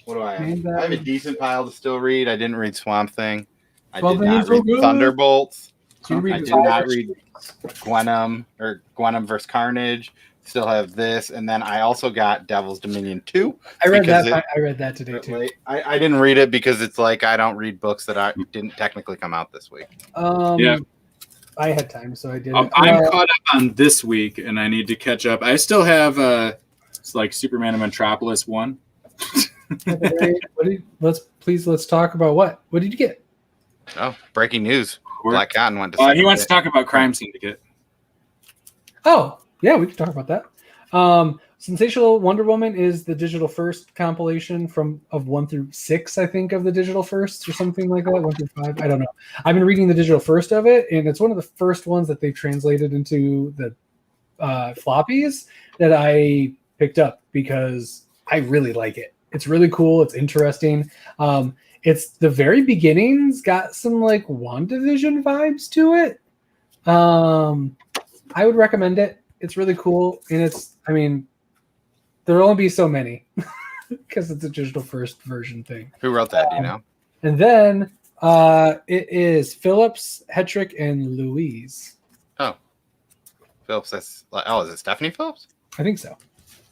C: What do I have? I have a decent pile to still read. I didn't read Swamp Thing. I did not read Thunderbolts. I did not read Gwenom versus Carnage. Still have this, and then I also got Devil's Dominion 2.
B: I read that today too.
C: I didn't read it because it's like I don't read books that didn't technically come out this week.
B: I had time, so I did.
A: I'm caught up on this week, and I need to catch up. I still have it's like Superman and Metropolis 1.
B: Let's talk about what did you get?
C: Oh, breaking news! Black Cotton went to.
A: He wants to talk about Crime Syndicate.
B: Oh yeah, we can talk about that. Sensational Wonder Woman is the digital first compilation of 1 through 6, I think, of the digital first or something like that. 1 through 5, I don't know. I've been reading the digital first of it, and it's one of the first ones that they've translated into the floppies that I picked up because I really like it. It's really cool. It's interesting. It's the very beginning's got some like WandaVision vibes to it. I would recommend it. It's really cool, and there'll only be so many because it's a digital first version thing.
C: Who wrote that? Do you know?
B: And then it is Phillips, Hetrick, and Louise.
C: Oh, Phillips. Is it Stephanie Phillips?
B: I think so.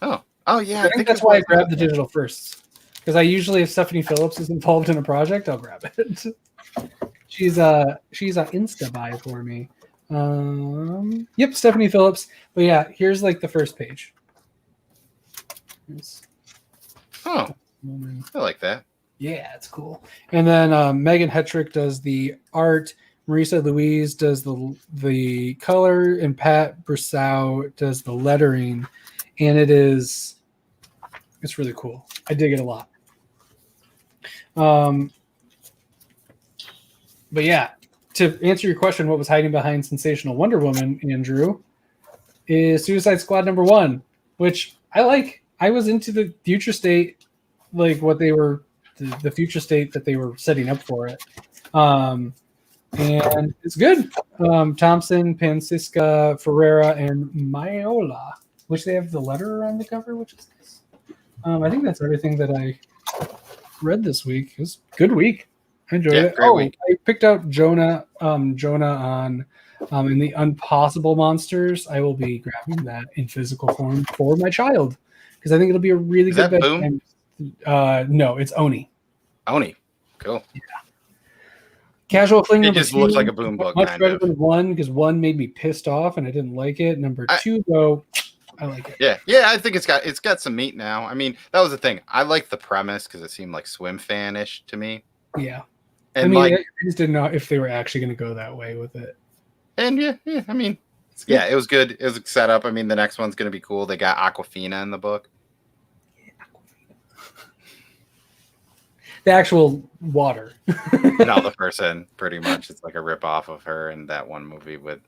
C: Oh yeah.
B: I think that's why I grabbed the digital first. Because I usually, if Stephanie Phillips is involved in a project, I'll grab it. she's a Insta buy for me. Yep, Stephanie Phillips. But yeah, here's like the first page.
C: I like that.
B: Yeah, it's cool. And then Megan Hetrick does the art. Marisa Louise does the color, and Pat Brassow does the lettering. And it's really cool. I dig it a lot. But yeah, to answer your question, what was hiding behind Sensational Wonder Woman, Andrew, is Suicide Squad #1, which I like. I was into the future state, like what they were, the future state that they were setting up for it. And it's good. Thompson, Pansiska, Ferreira, and Maiola, which they have the letter on the cover, which is nice. I think that's everything that I read this week. It was a good week. I enjoyed it.
C: Week.
B: I picked out Jonah on in the Impossible Monsters. I will be grabbing that in physical form for my child because I think it'll be a really good
C: Boom?
B: No, it's Oni.
C: Oni. Cool.
B: Yeah. Casual Fling
C: It
B: number
C: just
B: 2,
C: looks like a boom book,
B: much
C: kind
B: better
C: of.
B: than 1 because 1 made me pissed off and I didn't like it. Number 2, though, I like it.
C: Yeah. I think it's got some meat now. I mean, that was the thing. I like the premise because it seemed like swim fan-ish to me.
B: Yeah.
C: And
B: I just didn't know if they were actually going to go that way with it.
C: And yeah. I mean, yeah, it was good. It was set up. I mean, the next one's going to be cool. They got Aquafina in the book.
B: The actual water.
C: No, the person, pretty much. It's like a rip off of her in that one movie with.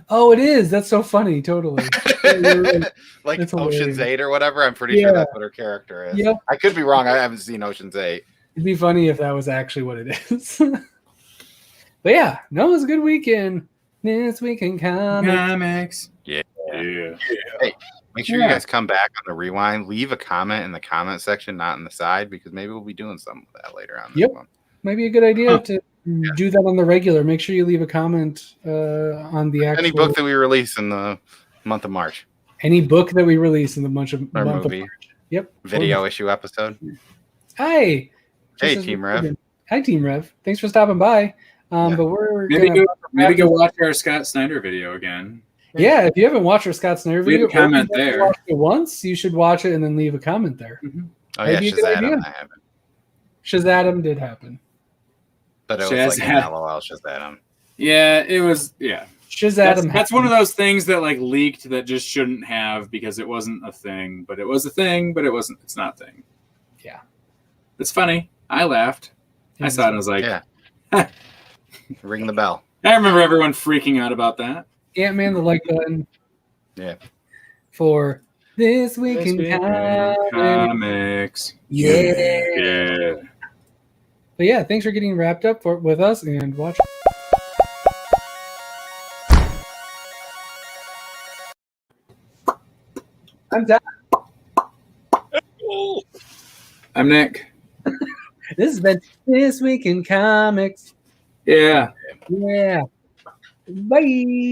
B: Oh, it is. That's so funny. Totally.
C: Like
B: That's
C: Ocean's
B: hilarious.
C: 8 or whatever. I'm pretty sure that's what her character is.
B: Yep.
C: I could be wrong. I haven't seen Ocean's 8.
B: It'd be funny if that was actually what it is. But yeah, no, it was a good weekend. This week in comics.
C: Yeah.
A: Yeah.
C: Hey, make sure you guys come back on the rewind. Leave a comment in the comment section, not in the side, because maybe we'll be doing something with that later on.
B: Yep. Maybe a good idea to do that on the regular. Make sure you leave a comment on the actual...
C: Any book that we release in the month of March.
B: Any book that we release in the month of
C: movie.
B: March. Yep.
C: Video issue episode.
B: Hi.
C: Hey, Team Rev.
B: Hi, Team Rev. Thanks for stopping by. But we're
A: maybe go watch our Scott Snyder video again.
B: Yeah, if you haven't watched our Scott Snyder video,
A: comment there.
B: Watched it once, you should watch it and then leave a comment there.
A: Mm-hmm.
C: Oh yeah,
B: Shazadam did happen.
C: But it was like an LOL Shazadam.
A: Yeah, it was. Yeah,
B: Shazadam.
A: That's one of those things that like leaked that just shouldn't have because it wasn't a thing, but it was a thing, but it wasn't. It's not a thing.
B: Yeah,
A: it's funny. I laughed. I saw it and I was like,
C: yeah. Ring the bell.
A: I remember everyone freaking out about that.
B: Ant-Man, the like button.
C: Yeah.
B: For This Week in
A: Comics.
B: Yeah. But yeah, thanks for getting wrapped up with us and watch. I'm Dad.
A: I'm Nick.
B: This has been This Week in Comics.
A: Yeah.
B: Yeah. Bye.